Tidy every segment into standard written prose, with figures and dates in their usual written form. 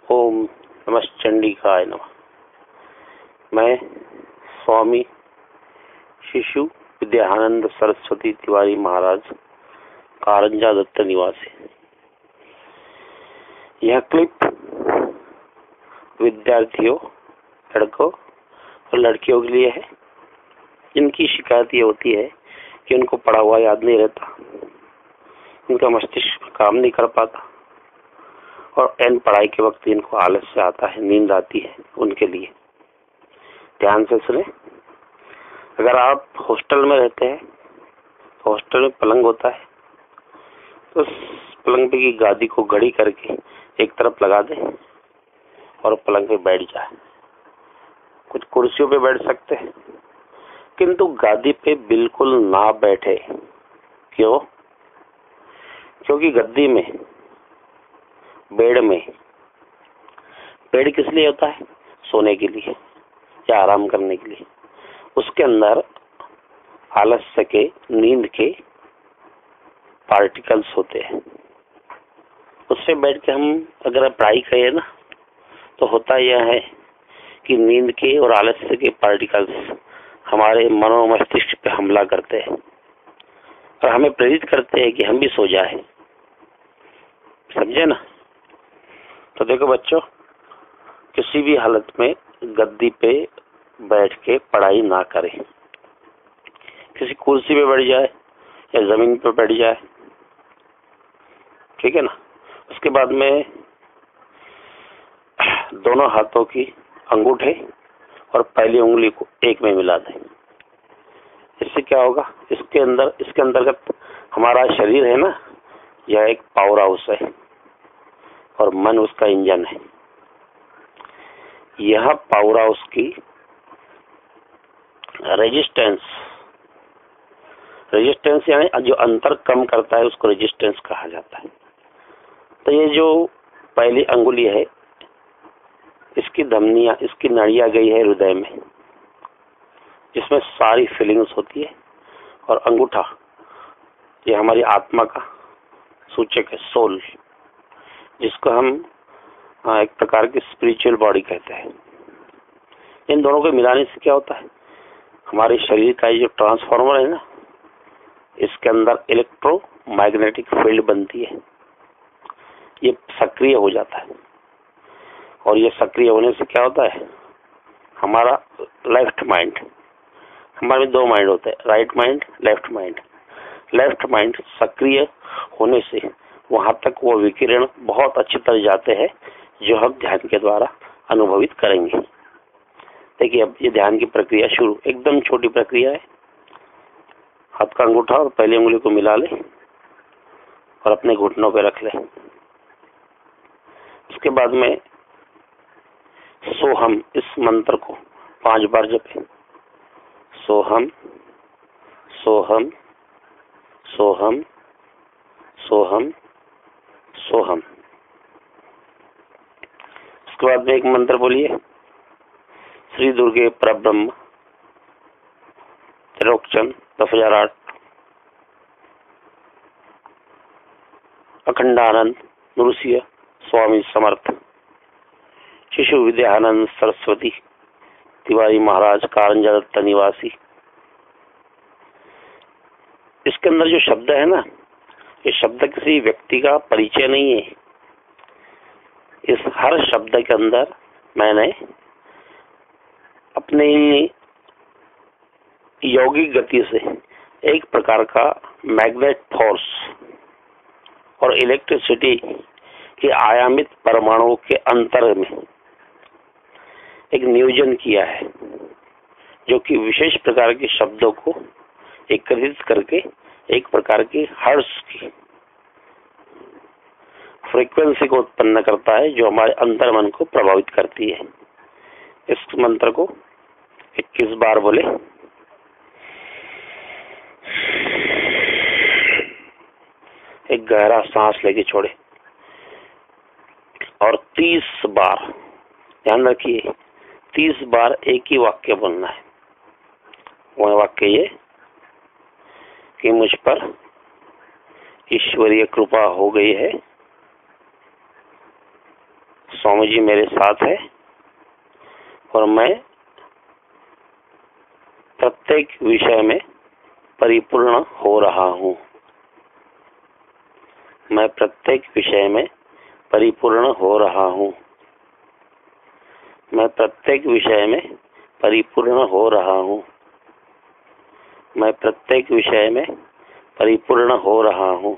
ओम नमश्चंडिकाय नमः। मैं स्वामी शिशु विद्यानंद सरस्वती तिवारी महाराज, कारंजा दत्त निवासी। यह क्लिप विद्यार्थियों, लड़कों और लड़कियों के लिए है जिनकी शिकायत ये होती है कि उनको पढ़ा हुआ याद नहीं रहता, उनका मस्तिष्क काम नहीं कर पाता और एन पढ़ाई के वक्त इनको आलस्य आता है, नींद आती है। उनके लिए ध्यान से सुने। अगर आप हॉस्टल में रहते हैं तो हॉस्टल में पलंग होता है, तो उस पलंग पे की गादी को घड़ी करके एक तरफ लगा दे और पलंग पे बैठ जाए। कुछ कुर्सियों पे बैठ सकते हैं, किंतु गादी पे बिल्कुल ना बैठे। क्यों? क्योंकि गद्दी में, बेड किस लिए होता है? सोने के लिए या आराम करने के लिए। उसके अंदर आलस्य के, नींद के पार्टिकल्स होते हैं। उससे बैठ के हम अगर पढ़ाई करें ना, तो होता यह है कि नींद के और आलस्य के पार्टिकल्स हमारे मनोमस्तिष्क पे हमला करते हैं और हमें प्रेरित करते हैं कि हम भी सो जाए। समझे ना? तो देखो बच्चों, किसी भी हालत में गद्दी पे बैठ के पढ़ाई ना करें। किसी कुर्सी पे बैठ जाए या जमीन पे बैठ जाए, ठीक है ना। उसके बाद में दोनों हाथों की अंगूठे और पहली उंगली को एक में मिला दें। इससे क्या होगा? इसके अंतर्गत हमारा शरीर है ना, यह एक पावर हाउस है और मन उसका इंजन है। यह पावर हाउस की रेजिस्टेंस यानी जो अंतर कम करता है उसको रेजिस्टेंस कहा जाता है। तो ये जो पहली अंगुली है, इसकी धमनियां, इसकी नाड़ियां गई है हृदय में, जिसमें सारी फीलिंग्स होती है। और अंगूठा ये हमारी आत्मा का सूचक है, सोल, जिसको हम एक प्रकार की स्पिरिचुअल बॉडी कहते हैं। इन दोनों को मिलाने से क्या होता है? हमारे शरीर का ये जो ट्रांसफार्मर है ना, इसके अंदर इलेक्ट्रोमैग्नेटिक फील्ड बनती है, ये सक्रिय हो जाता है। और ये सक्रिय होने से क्या होता है? हमारा लेफ्ट माइंड, हमारे में दो माइंड होते हैं, right mind, left mind. Left mind सक्रिय होने से वहां तक वो विकिरण बहुत अच्छी तरह जाते हैं जो हम ध्यान के द्वारा अनुभवित करेंगे। देखिए, अब ये ध्यान की प्रक्रिया शुरू, एकदम छोटी प्रक्रिया है। हाथ का अंगूठा और पहली उंगली को मिला ले और अपने घुटनों पे रख ले। उसके बाद में सोहम, इस मंत्र को 5 बार जपें। सोहम, सोहम, सोहम, सोहम, सोहम। उसके बाद में एक मंत्र बोलिए, श्री दुर्गे परब्रह्म त्रिलोचन 10,008, अखंडानंद नृसिंह स्वामी समर्थ, शिशु विद्यानंद सरस्वती तिवारी महाराज, कारंजा दत्त निवासी। इसके अंदर जो शब्द है ना, ये शब्द किसी व्यक्ति का परिचय नहीं है। इस हर शब्द के अंदर मैंने अपनी यौगिक गति से एक प्रकार का मैग्नेट फोर्स और इलेक्ट्रिसिटी के आयामित परमाणुओं के अंतर में एक नियोजन किया है, जो कि विशेष प्रकार के शब्दों को एकत्रित करके एक प्रकार की हर्ट्ज की फ्रीक्वेंसी को उत्पन्न करता है, जो हमारे अंतर मन को प्रभावित करती है। इस मंत्र को 21 बार बोले। एक गहरा सांस लेके छोड़े और 30 बार, ध्यान रखिए, 30 बार एक ही वाक्य बोलना है। वह वाक्य ये कि मुझ पर ईश्वरीय कृपा हो गई है, स्वामी जी मेरे साथ है और मैं प्रत्येक विषय में परिपूर्ण हो रहा हूँ। मैं प्रत्येक विषय में परिपूर्ण हो रहा हूँ। मैं प्रत्येक विषय में परिपूर्ण हो रहा हूँ। मैं प्रत्येक विषय में परिपूर्ण हो रहा हूँ।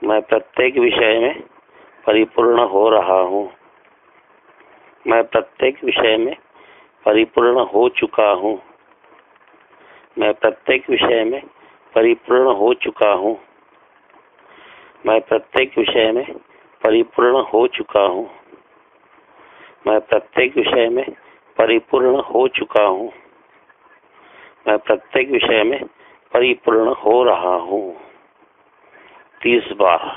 मैं प्रत्येक विषय में परिपूर्ण हो रहा हूँ। मैं प्रत्येक विषय में परिपूर्ण हो चुका हूँ। मैं प्रत्येक विषय में परिपूर्ण हो चुका हूँ। मैं प्रत्येक विषय में परिपूर्ण हो चुका हूँ। मैं प्रत्येक विषय में परिपूर्ण हो चुका हूँ। मैं प्रत्येक विषय में परिपूर्ण हो रहा हूँ। 30 बार।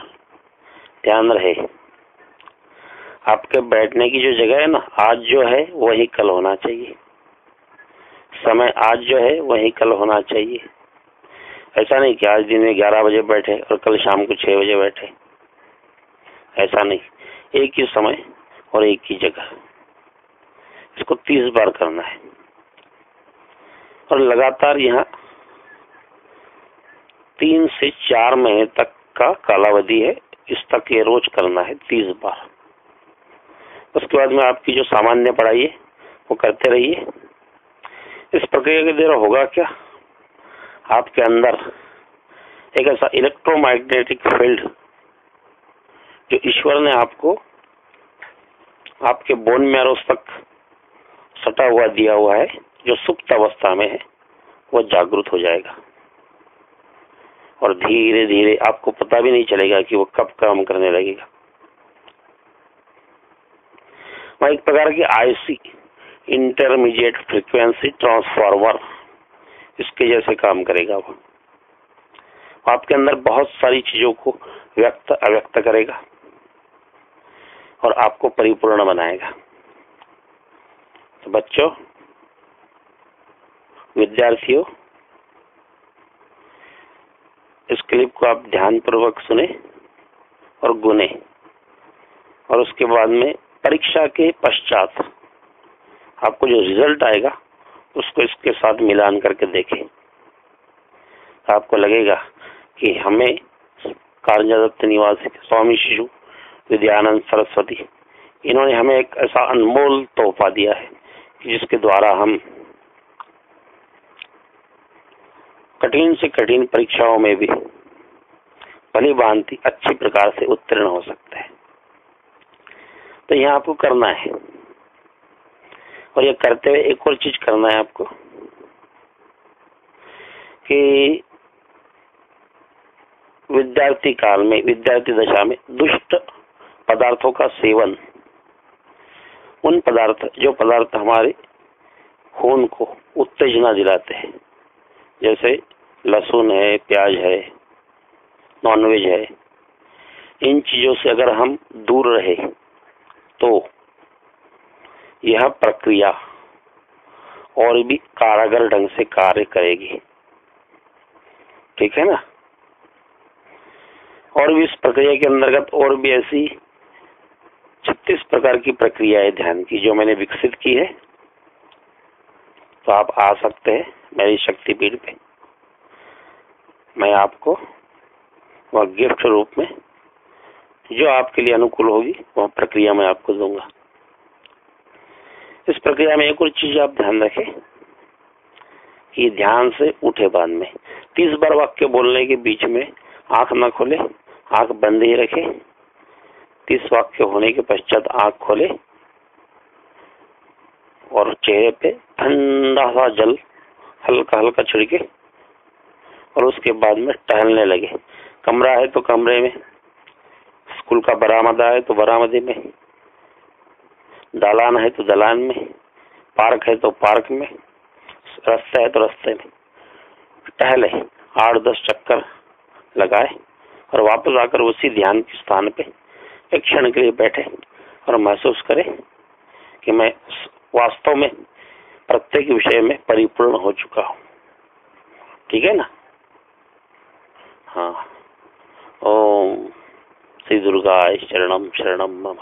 ध्यान रहे, आपके बैठने की जो जगह है ना, आज जो है वही कल होना चाहिए। समय आज जो है वही कल होना चाहिए। ऐसा नहीं कि आज दिन में 11 बजे बैठे और कल शाम को 6 बजे बैठे। ऐसा नहीं, एक ही समय और एक ही जगह। इसको 30 बार करना है और लगातार यहाँ 3 से 4 महीने तक का कालावधि है। इस तक ये रोज करना है 30 बार। उसके बाद में आपकी जो सामान्य पढ़ाई है वो करते रहिए। इस प्रक्रिया के द्वारा होगा क्या, आपके अंदर एक ऐसा इलेक्ट्रोमैग्नेटिक फील्ड जो ईश्वर ने आपको आपके बोन मैरोस तक सटा हुआ दिया हुआ है, जो सुप्त अवस्था में है, वो जागृत हो जाएगा और धीरे धीरे आपको पता भी नहीं चलेगा कि वो कब काम करने लगेगा। वह एक प्रकार की आईसी, इंटरमीडिएट फ्रीक्वेंसी ट्रांसफार्मर, इसके जैसे काम करेगा। वो आपके अंदर बहुत सारी चीजों को व्यक्त अव्यक्त करेगा और आपको परिपूर्ण बनाएगा। तो बच्चों, विद्यार्थियों, इस क्लिप को आप ध्यानपूर्वक सुने और गुने और उसके बाद में परीक्षा के पश्चात आपको जो रिजल्ट आएगा उसको इसके साथ मिलान करके देखें। आपको लगेगा कि हमें कारंजा निवासी स्वामी शिशु विद्यानंद सरस्वती, इन्होंने हमें एक ऐसा अनमोल तोहफा दिया है कि जिसके द्वारा हम कठिन से कठिन परीक्षाओं में भी भली भांति अच्छी प्रकार से उत्तीर्ण हो सकते हैं। तो यह आपको करना है और ये करते हुए एक और चीज करना है आपको कि विद्यार्थी काल में, विद्यार्थी दशा में दुष्ट पदार्थों का सेवन, उन पदार्थ जो पदार्थ हमारे खून को उत्तेजना दिलाते हैं, जैसे लहसुन है, प्याज है, नॉनवेज है, इन चीजों से अगर हम दूर रहे तो यह प्रक्रिया और भी कारागर ढंग से कार्य करेगी। ठीक है ना। और भी इस प्रक्रिया के अंतर्गत और भी ऐसी 36 प्रकार की प्रक्रिया है ध्यान की जो मैंने विकसित की है। तो आप आ सकते हैं मेरी शक्तिपीठ पे। मैं आपको वह गिफ्ट रूप में जो आपके लिए अनुकूल होगी वह प्रक्रिया मैं आपको दूंगा। इस प्रक्रिया में एक और चीज आप ध्यान रखें कि ध्यान से उठे बाद में 30 बार वाक्य बोलने के बीच में आंख न खोले, आंख बंद ही रखे। 30 वाक्य होने के पश्चात आंख खोले और चेहरे पे ठंडा सा जल हल्का हल्का छिड़के और उसके बाद में टहलने लगे। कमरा है तो कमरे में, स्कूल का बरामदा है तो बरामदे में, दालान है तो दलान में, पार्क है तो पार्क में, रास्ता है तो रास्ते में टहले, 8-10 चक्कर लगाए और वापस आकर उसी ध्यान के स्थान पे एक क्षण के लिए बैठे और महसूस करें कि मैं वास्तव में प्रत्येक विषय में परिपूर्ण हो चुका हूँ। ठीक है ना। हाँ। ओम श्री दुर्गाय शरणम शरणम मम।